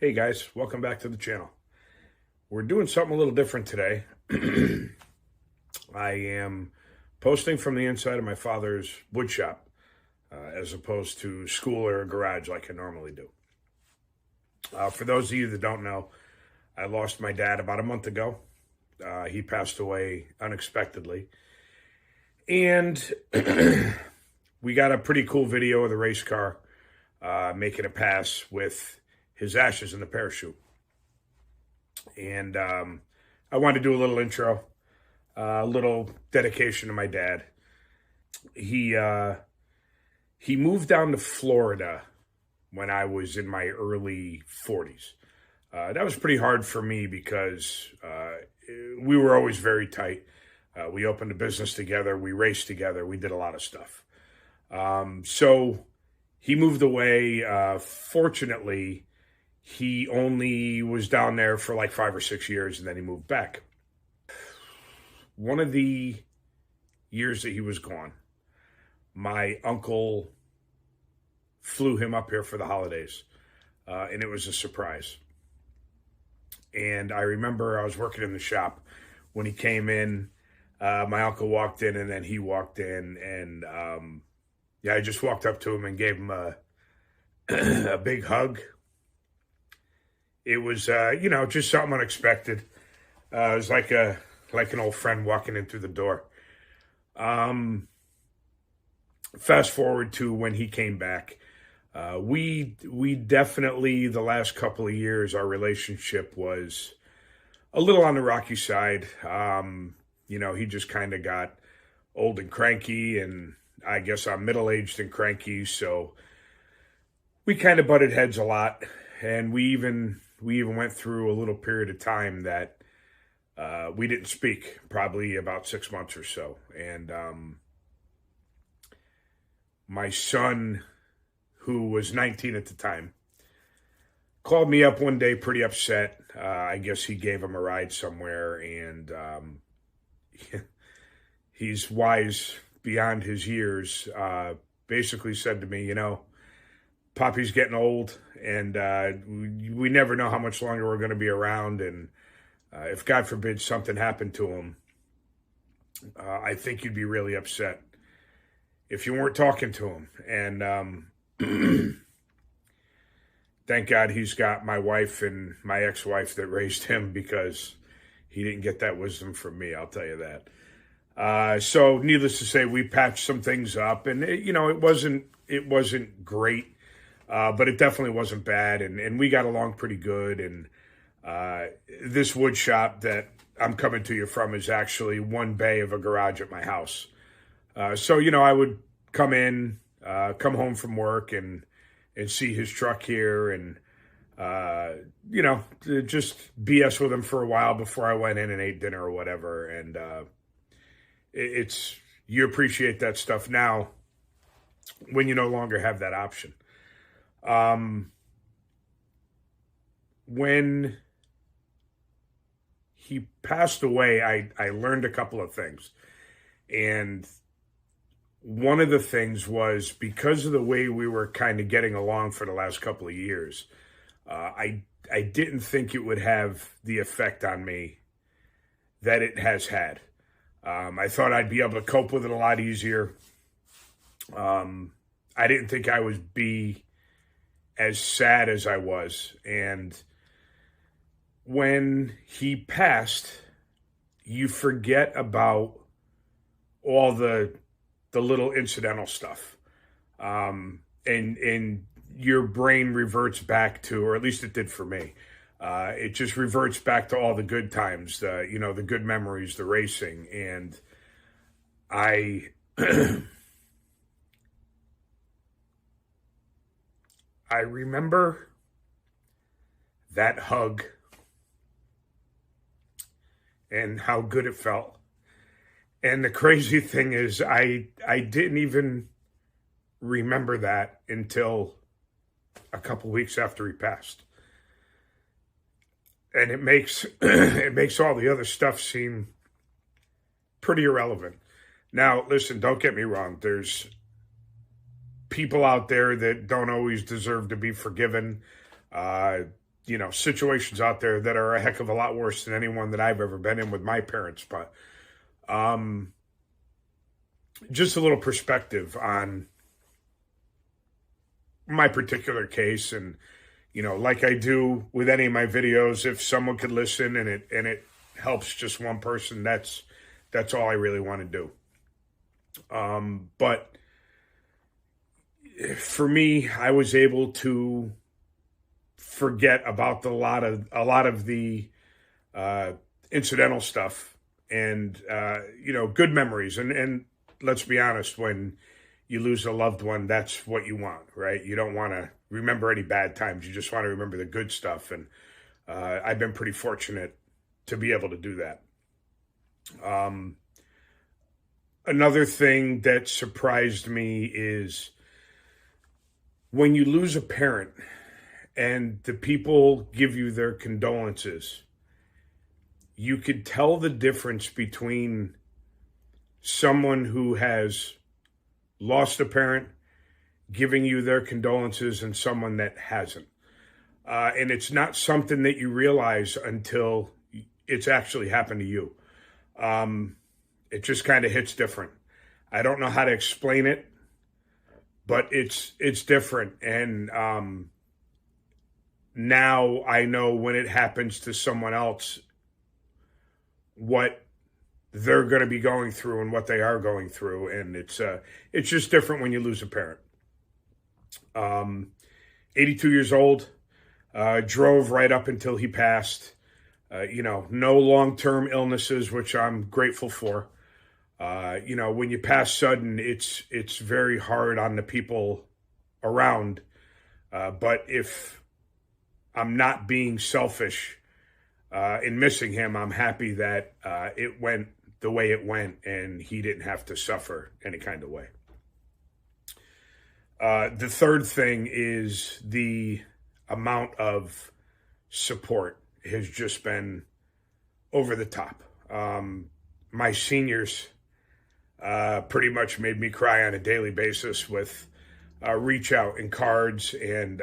Hey guys, welcome back to the channel. We're doing something a little different today. I am posting from the inside of my father's wood shop as opposed to school or a garage like I normally do. For those of you that don't know, I lost my dad about a month ago. He passed away unexpectedly. And we got a pretty cool video of the race car making a pass with his ashes in the parachute. And I wanted to do a little intro, a little dedication to my dad. He moved down to Florida when I was in my early 40s. That was pretty hard for me because we were always very tight. We opened a business together. We raced together. We did a lot of stuff. So he moved away. Fortunately, he only was down there for like 5 or 6 years, and then he moved back. One of the years that he was gone, my uncle flew him up here for the holidays, and it was a surprise. And I remember I was working in the shop when he came in. My uncle walked in, and then he walked in, and I just walked up to him and gave him a big hug. It was, just something unexpected. It was like an old friend walking in through the door. Fast forward to when he came back. We definitely, the last couple of years, our relationship was a little on the rocky side. He just kind of got old and cranky, and I guess I'm middle-aged and cranky, so we kind of butted heads a lot, and we even went through a little period of time that we didn't speak, probably about 6 months or so. And my son, who was 19 at the time, called me up one day pretty upset. I guess he gave him a ride somewhere, and he's wise beyond his years, basically said to me, Poppy's getting old, and we never know how much longer we're going to be around. And if, God forbid, something happened to him, I think you'd be really upset if you weren't talking to him. And thank God he's got my wife and my ex-wife that raised him, because he didn't get that wisdom from me, I'll tell you that. So needless to say, we patched some things up, and it wasn't great. But it definitely wasn't bad, and we got along pretty good. And this wood shop that I'm coming to you from is actually one bay of a garage at my house. So I would come home from work and see his truck here, and just BS with him for a while before I went in and ate dinner or whatever. And you appreciate that stuff now when you no longer have that option. When he passed away, I learned a couple of things. And one of the things was, because of the way we were kind of getting along for the last couple of years, I didn't think it would have the effect on me that it has had. I thought I'd be able to cope with it a lot easier. I didn't think I would be as sad as I was. And when he passed, you forget about all the little incidental stuff. And your brain reverts back to, or at least it did for me, it just reverts back to all the good times, the good memories, the racing. And I remember that hug and how good it felt. And the crazy thing is, I didn't even remember that until a couple weeks after he passed. And it makes all the other stuff seem pretty irrelevant. Now, listen, don't get me wrong. There's people out there that don't always deserve to be forgiven. situations out there that are a heck of a lot worse than any one that I've ever been in with my parents. But just a little perspective on my particular case. And, like I do with any of my videos, if someone could listen and it helps just one person, that's all I really want to do. But for me, I was able to forget about a lot of the incidental stuff and good memories. And let's be honest, when you lose a loved one, that's what you want, right? You don't want to remember any bad times. You just want to remember the good stuff. And I've been pretty fortunate to be able to do that. Another thing that surprised me is when you lose a parent and the people give you their condolences, you could tell the difference between someone who has lost a parent giving you their condolences and someone that hasn't. And it's not something that you realize until it's actually happened to you. It just kind of hits different. I don't know how to explain it, but it's different. And now I know when it happens to someone else, what they're going to be going through and what they are going through. And it's just different when you lose a parent. 82 years old, drove right up until he passed. No long-term illnesses, which I'm grateful for. When you pass sudden, it's very hard on the people around. But if I'm not being selfish in missing him, I'm happy that it went the way it went and he didn't have to suffer any kind of way. The third thing is the amount of support has just been over the top. My seniors pretty much made me cry on a daily basis with reach out and cards, and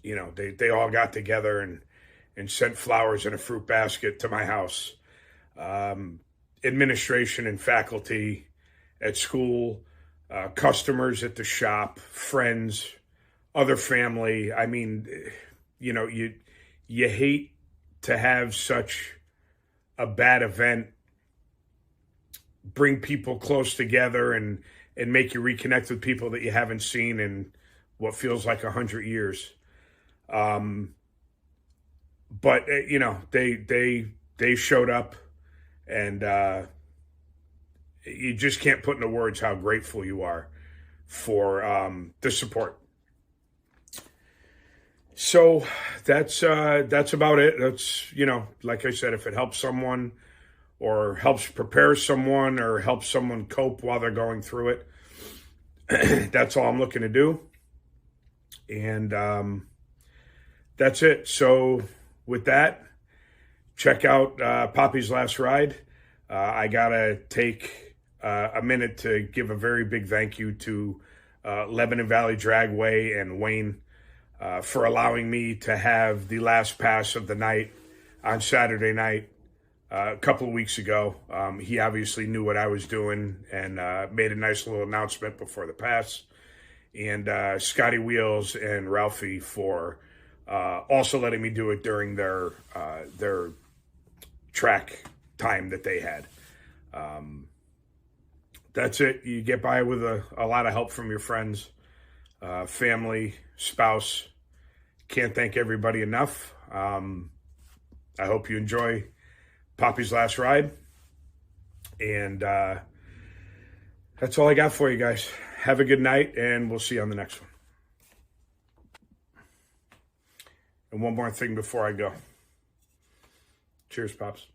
they all got together and sent flowers in a fruit basket to my house. Administration and faculty at school, customers at the shop, friends, other family. I mean, you hate to have such a bad event bring people close together and make you reconnect with people that you haven't seen in what feels like 100 years. But they showed up, and you just can't put into words how grateful you are for the support. So that's about it. That's, like I said, if it helps someone or helps prepare someone or helps someone cope while they're going through it, that's all I'm looking to do. And that's it. So with that, check out Poppy's Last Ride. I got to take a minute to give a very big thank you to Lebanon Valley Dragway and Wayne for allowing me to have the last pass of the night on Saturday night a couple of weeks ago. He obviously knew what I was doing and made a nice little announcement before the pass. And Scotty Wheels and Ralphie for also letting me do it during their track time that they had. That's it. You get by with a lot of help from your friends, family, spouse. Can't thank everybody enough. I hope you enjoy Poppy's Last Ride. And that's all I got for you guys. Have a good night, and we'll see you on the next one. And one more thing before I go. Cheers, Pops.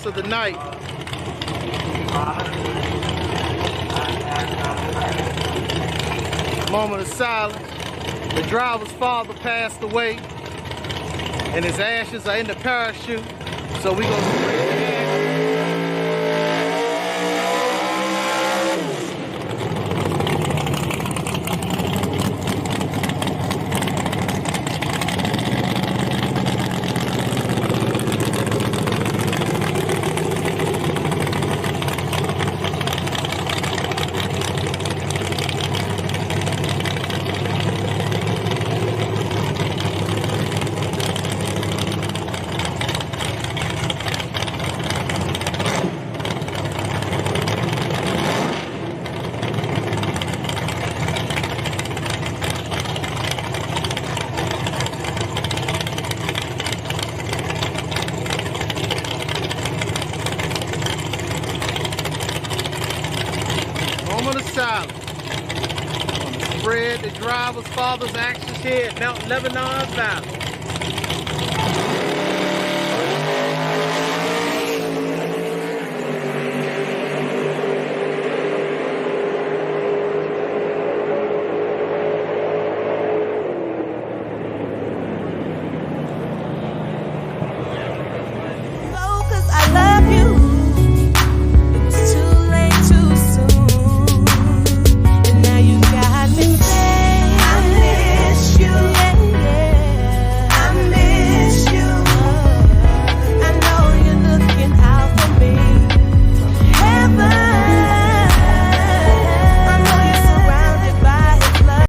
rest of the night. Moment of silence. The driver's father passed away, and his ashes are in the parachute. So we're gonna bring the ashes. Moment of silence. Spread the driver's father's ashes here at Mount Lebanon Valley.